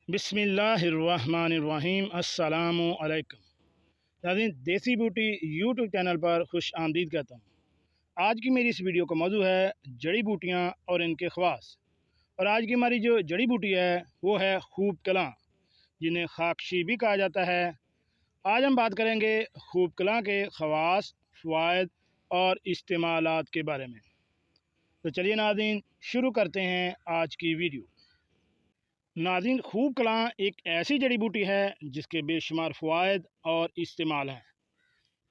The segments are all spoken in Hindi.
बिस्मिल्लाहिर्रहमानिर्रहीम अस्सलामु अलैकुम। नाज़रीन, देसी बूटी यूट्यूब चैनल पर खुश आमदीद कहता हूँ। आज की मेरी इस वीडियो का मौजू है जड़ी बूटियाँ और इनके ख़वास। और आज की हमारी जो जड़ी बूटी है वो है खूब कलां, जिन्हें खाकशी भी कहा जाता है। आज हम बात करेंगे खूब कलां के ख़वास, फ़वाइद और इस्तेमालात के बारे में। तो चलिए नाज़रीन, शुरू करते हैं आज की वीडियो। नाज़रीन, खूब कलां एक ऐसी जड़ी बूटी है जिसके बेशुमार फ़वाइद और इस्तेमाल हैं।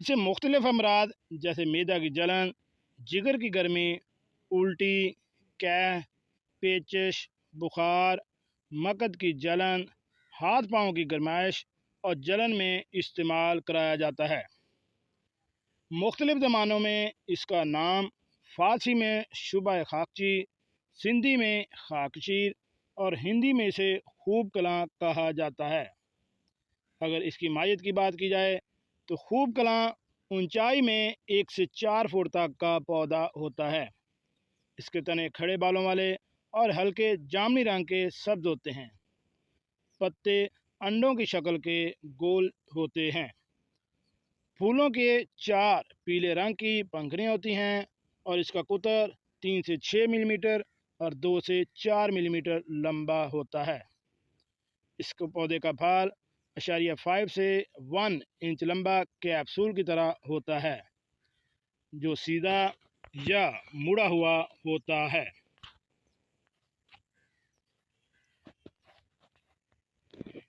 इसे मुख्तलिफ़ अमराज जैसे मैदा की जलन, जिगर की गर्मी, उल्टी, कैह, पेचिश, बुखार, मकद की जलन, हाथ पाँव की गर्माइश और जलन में इस्तेमाल कराया जाता है। मुख्तलिफ़ ज़मानों में इसका नाम फ़ारसी में शुबा खाकची, सिंधी में खाकशीर और हिंदी में इसे खूब कलां कहा जाता है। अगर इसकी मायत की बात की जाए तो खूब कलां ऊंचाई में 1 से 4 फुट तक का पौधा होता है। इसके तने खड़े बालों वाले और हल्के जामनी रंग के सब्ज होते हैं। पत्ते अंडों की शक्ल के गोल होते हैं। फूलों के 4 पीले रंग की पंखुड़ियाँ होती हैं और इसका कुतर 3 से 6 मिलीमीटर और 2 से 4 मिलीमीटर लंबा होता है। इसको पौधे का फाल 0.5 से 1 इंच लंबा कैप्सूल की तरह होता है, जो सीधा या मुड़ा हुआ होता है।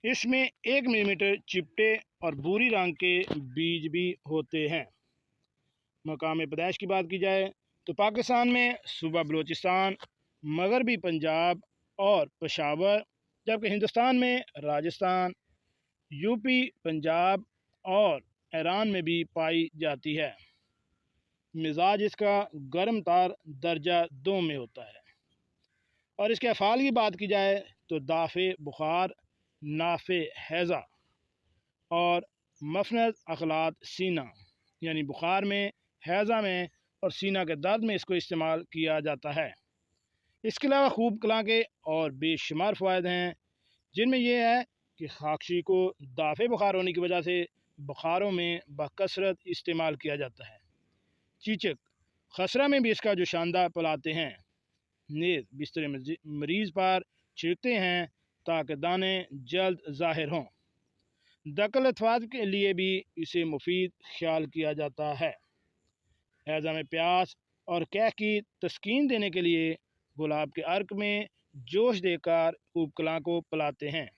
इसमें 1 मिलीमीटर चिपटे और भूरी रंग के बीज भी होते हैं। मकाम पैदाइश की बात की जाए तो पाकिस्तान में सूबा बलूचिस्तान, मगरबी पंजाब और पेशावर, जबकि हिंदुस्तान में राजस्थान, यूपी, पंजाब और ईरान में भी पाई जाती है। मिजाज इसका गर्म तार दर्जा 2 में होता है। और इसके अफ़ाल की बात की जाए तो दाफ़े बुखार, नाफ़े हैज़ा और मफनज अखलात सीना, यानी बुखार में, हैज़ा में और सीना के दर्द में इसको इस्तेमाल किया जाता है। इसके अलावा खूब कलां के और बेशुमार फ़वाइद हैं, जिनमें यह है कि खाकशी को दाफ़े बुखार होने की वजह से बुखारों में बकसरत इस्तेमाल किया जाता है। चीचक, खसरा में भी इसका जो शानदार पलाते हैं। नेज़ बिस्तर मरीज़ पर छिड़कते हैं ताकि दाने जल्द ज़ाहिर हों। दकल अथवाद के लिए भी इसे मुफीद ख्याल किया जाता है। हैज़ा में प्यास और कैह की तस्कीन देने के लिए गुलाब के अर्क में जोश देकर खूब कलां को पिलाते हैं।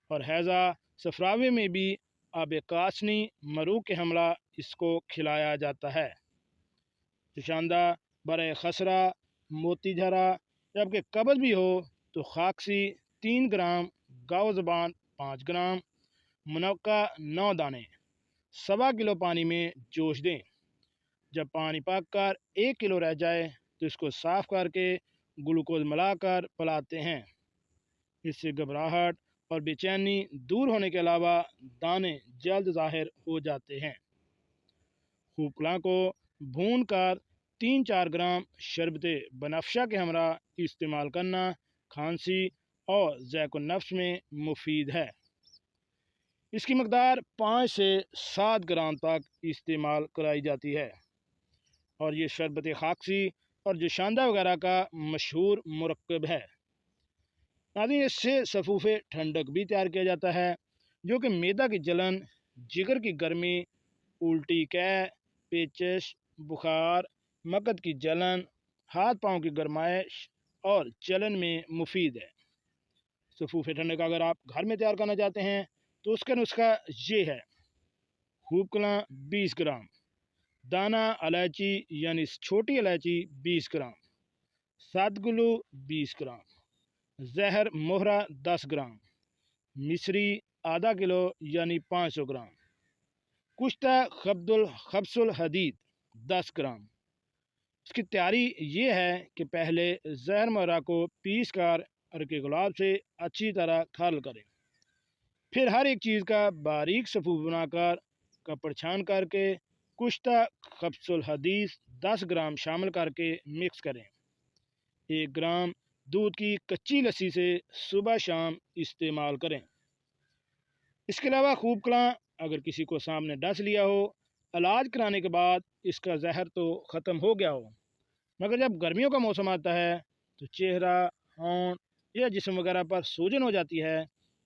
और हैज़ा सफरावे में भी आब कासनी मरू के हमला इसको खिलाया जाता है। शानदा बरे खसरा, मोती झरा, जबकि कब्ज़ भी हो तो खाकसी 3 ग्राम, गाओ ज़बान 5 ग्राम, मुनक्का 9 दाने 1.25 किलो पानी में जोश दें। जब पानी पक कर 1 किलो रह जाए तो इसको साफ़ करके ग्लूकोज मिलाकर पिलाते हैं। इससे घबराहट और बेचैनी दूर होने के अलावा दाने जल्द ज़ाहिर हो जाते हैं। खूब कलां को भून कर 3-4 ग्राम शरबत बनफशा के हमरा इस्तेमाल करना खांसी और ज़ैक़ुन नफ्स में मुफीद है। इसकी मकदार 5 से 7 ग्राम तक इस्तेमाल कराई जाती है। और ये शरबत खाकसी और जोशांदा वगैरह का मशहूर मुरक्कब है। नाज़रीन, इससे सफ़ूफ़ ठंडक भी तैयार किया जाता है, जो कि मैदा की जलन, जिगर की गर्मी, उल्टी, कैह, पेचिश, बुखार, मकद की जलन, हाथ पाँव की गर्माइश और जलन में मुफीद है। सफ़ूफ़ ठंडक अगर आप घर में तैयार करना चाहते हैं तो उसका नुस्खा ये है। खूब कलां 20 ग्राम, दाना इलायची यानी छोटी इलायची 20 ग्राम, सतगुलू 20 ग्राम, जहर मोहरा 10 ग्राम, मिश्री आधा किलो यानी 500 ग्राम, कुश्ता खब्सुल हदीद 10 ग्राम। इसकी तैयारी ये है कि पहले जहर मोहरा को पीस कर अर्के गुलाब से अच्छी तरह खल करें। फिर हर एक चीज़ का बारीक सफ़ूफ बनाकर कपड़ छान करके कुश्ता खब्सुल हदीस 10 ग्राम शामिल करके मिक्स करें। 1 ग्राम दूध की कच्ची लस्सी से सुबह शाम इस्तेमाल करें। इसके अलावा खूब कलां अगर किसी को सामने डस लिया हो, इलाज कराने के बाद इसका जहर तो ख़त्म हो गया हो, मगर जब गर्मियों का मौसम आता है तो चेहरा, होंठ या जिस्म वगैरह पर सूजन हो जाती है,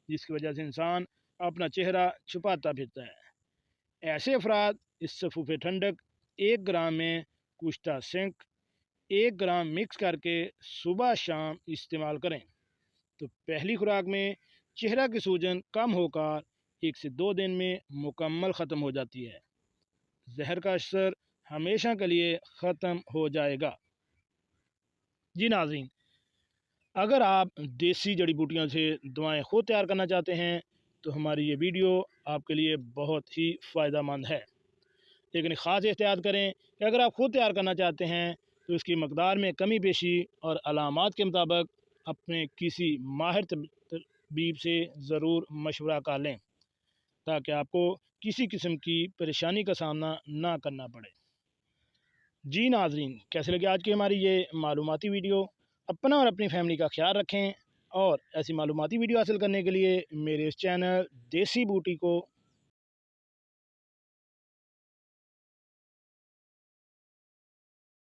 जिसकी वजह से इंसान अपना चेहरा छुपाता फिरता है। ऐसे अफराद इस सफ़ूफ़े ठंडक 1 ग्राम में कुश्ता सिंक 1 ग्राम मिक्स करके सुबह शाम इस्तेमाल करें तो पहली खुराक में चेहरा की सूजन कम होकर 1 से 2 दिन में मुकम्मल ख़त्म हो जाती है। जहर का असर हमेशा के लिए ख़त्म हो जाएगा। जी नाज़रीन, अगर आप देसी जड़ी बूटियों से दवाएं खुद तैयार करना चाहते हैं तो हमारी ये वीडियो आपके लिए बहुत ही फ़ायदेमंद है। लेकिन ख़ास एहतियात करें कि अगर आप खुद तैयार करना चाहते हैं तो इसकी मकदार में कमी पेशी और अलामात के मुताबिक अपने किसी माहिर तबीब से ज़रूर मशवरा कर लें ताकि आपको किसी किस्म की परेशानी का सामना ना करना पड़े। जी नाज़रीन, कैसे लगी आज की हमारी ये मालूमाती वीडियो? अपना और अपनी फैमिली का ख्याल रखें और ऐसी मालूमाती वीडियो हासिल करने के लिए मेरे इस चैनल देसी बूटी को